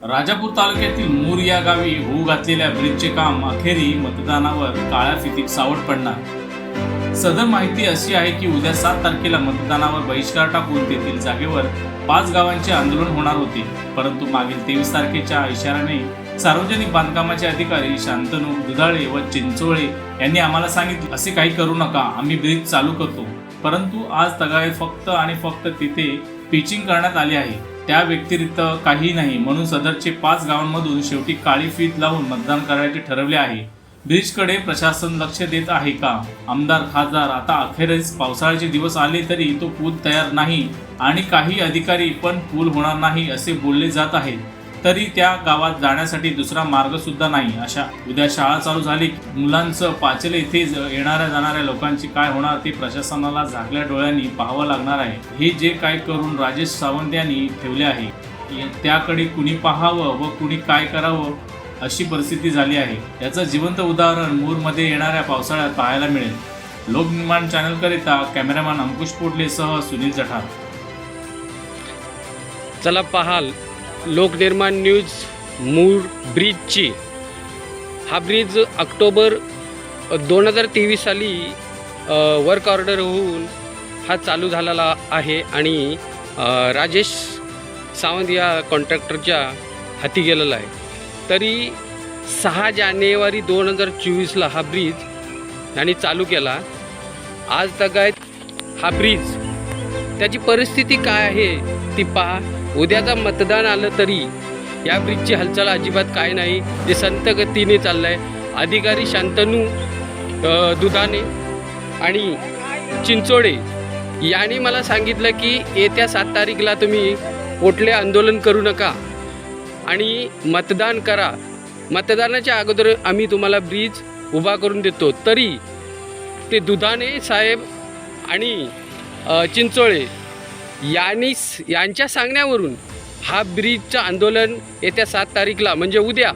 राजापूर तालुक्यातील मूर या गावी होऊ घातलेल्या ब्रिजचे काम अखेरी मतदानावर काळ्या फितीत सावट पडणार। सदर माहिती अशी आहे की उद्या 7 तारखेला मतदानावर बहिष्कार टाकून तेथील जागेवर 5 गावांचे आंदोलन होणार होते, परंतु मागील 23 तारखेच्या इशाऱ्याने सार्वजनिक बांधकामाचे अधिकारी शांतनू दुधाळे व चिंचोळे यांनी आम्हाला सांगितले, असे काही करू नका, आम्ही ब्रिज चालू करतो। परंतु आज तगायत फक्त आणि फक्त तिथे पिचिंग करण्यात आली आहे, त्या व्यतिरिक्त काही नाही, म्हणून सदरचे 5 गावांमधून शेवटी काळी फीत लावून मतदान करायचे ठरवले आहे। ब्रिजकडे प्रशासन लक्ष देत आहे का? आमदार खासदार आता अखेरीस पावसाळ्याचे दिवस आले तरी तो पूल तयार नाही आणि काही अधिकारी पण पूल होणार नाही असे बोलले जात आहे, तरी त्या गावात जाण्यासाठी दुसरा मार्ग सुद्धा नाही। अशा उद्या शाळा चालू झाली, मुलांचं पाचले येथे येणाऱ्या जाणाऱ्या लोकांची काय होणार ते प्रशासनाला झाकल्या डोळ्यांनी पाहावं लागणार आहे। हे जे काय करून राजेश सावंत यांनी ठेवले आहे त्याकडे कुणी पाहावं व कुणी काय करावं अशी परिस्थिती झाली आहे। याचं जिवंत उदाहरण मूरमध्ये येणाऱ्या पावसाळ्यात पाहायला मिळेल। लोकनिर्माण चॅनलकरिता कॅमेरामॅन अंकुश पोटलेसह सुनील जठार। चला पाहाल लोकनिर्माण न्यूज मूर ब्रिजची। हा ब्रिज ऑक्टोबर 2023 साली वर्क ऑर्डर होऊन हा चालू झालेला आहे आणि राजेश सावंत या कॉन्ट्रॅक्टरच्या हाती गेलेला आहे। तरी 6 जानेवारी 2024ला हा ब्रिज यांनी चालू केला। आज तगायत हा ब्रिज त्याची परिस्थिती काय आहे ती पहा। उद्याचा मतदान आलं तरी या ब्रिजची हालचाल अजिबात काय नाही, ते संत गतीने चाललं आहे। अधिकारी शांतनू दुधाणे आणि चिंचोळे यांनी मला सांगितलं की येत्या 7 तारीखला तुम्ही पोटले आंदोलन करू नका आणि मतदान करा, मतदानाच्या अगोदर आम्ही तुम्हाला ब्रिज उभा करून देतो। तरी ते दुधाणे साहेब आणि चिंचोळे यांच्या सांगण्यावरून हा ब्रिजचं आंदोलन येत्या 7 तारीखला म्हणजे उद्या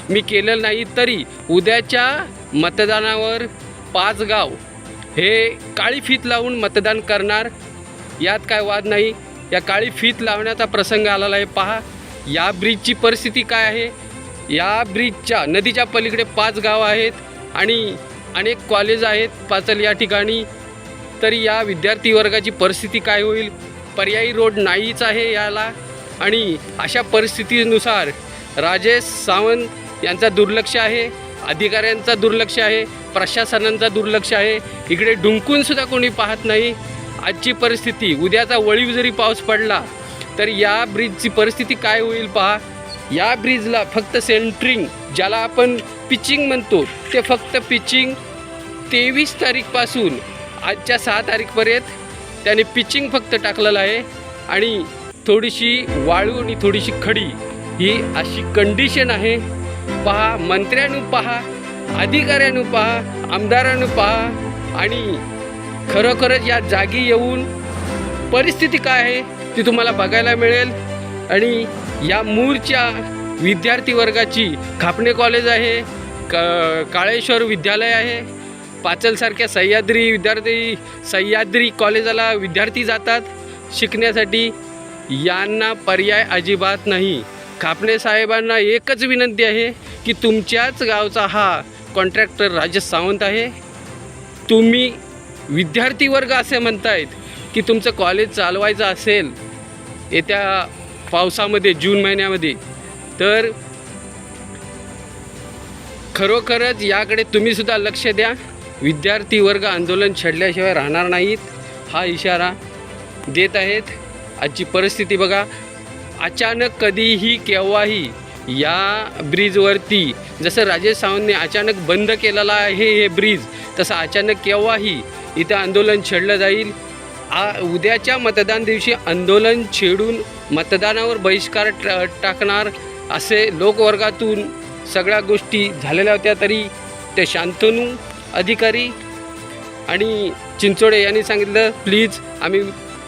मी केलेलं नाही, तरी उद्याच्या मतदानावर 5 गाव हे काळी फीत लावून मतदान करणार, यात काय वाद नाही। या काळी फीत लावण्याचा प्रसंग आलेला आहे। पहा या ब्रिजची परिस्थिती काय आहे। या ब्रिजच्या नदीच्या पलीकडे 5 गाव आहेत आणि अनेक कॉलेज आहेत पाचल या ठिकाणी। तरी या विद्यार्थी वर्गाची परिस्थिती काय होईल? पर्यायी रोड नाहीच आहे याला आणि अशा परिस्थितीनुसार राजेश सावंत यांचा दुर्लक्ष आहे, अधिकाऱ्यांचा दुर्लक्ष आहे, प्रशासनांचा दुर्लक्ष आहे। इकडे डुंकूनसुद्धा कोणी पाहत नाही। आजची परिस्थिती, उद्याचा वळीव जरी पाऊस पडला तर या ब्रिजची परिस्थिती काय होईल पहा। या ब्रिजला फक्त सेंटरिंग ज्याला आपण पिचिंग म्हणतो ते फक्त पिचिंग 23 तारीखपासून आजच्या 6 तारीखपर्यंत त्याने पिचिंग फक्त टाकलेलं आहे आणि थोडीशी वाळू आणि थोडीशी खडी ही अशी कंडिशन आहे। पहा, मंत्र्यांनो पहा, अधिकाऱ्यांनो पहा, आमदारांनो पहा आणि खरोखरच या जागी येऊन परिस्थिती काय आहे ती तुम्हाला बघायला मिळेल। आणि या मूरच्या विद्यार्थी वर्गाची खापणे कॉलेज आहे, काळेश्वर विद्यालय आहे, पाचलसारख्या सह्याद्री कॉलेजाला विद्यार्थी जातात शिकण्यासाठी। यांना पर्याय अजिबात नाही। खापणे साहेबांना एकच विनंती आहे की तुमच्याच गावचा हा कॉन्ट्रॅक्टर राजेश सावंत आहे, तुम्ही विद्यार्थी वर्ग असे म्हणतायत की तुमचं कॉलेज चालवायचं असेल येत्या पावसामध्ये जून महिन्यामध्ये, तर खरोखरच याकडे तुम्हीसुद्धा लक्ष द्या। विद्यार्थी वर्ग आंदोलन छेडल्याशिवाय राहणार नाहीत हा इशारा देत आहेत। आजची परिस्थिती बघा, अचानक कधीही केव्हाही या ब्रिजवरती जसं राजेश सावंतने अचानक बंद केलेला आहे हे ब्रिज, तसं अचानक केव्हाही इथं आंदोलन छेडलं जाईल। उद्याच्या मतदान दिवशी आंदोलन छेडून मतदानावर बहिष्कार टाकणार असे लोकवर्गातून सगळ्या गोष्टी झालेल्या होत्या। तरी ते शांतनू अधिकारी आणि चिंचोळे यांनी सांगितलं प्लीज आम्ही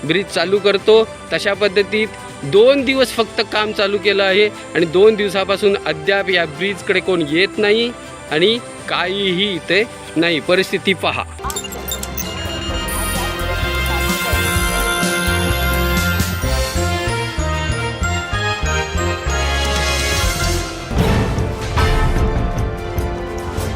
ब्रिज चालू करतो। तशा पद्धतीत 2 दिवस फक्त काम चालू केलं आहे आणि 2 दिवसापासून अद्याप या ब्रिजकडे कोण येत नाही आणि काहीही इथे नाही। परिस्थिती पहा।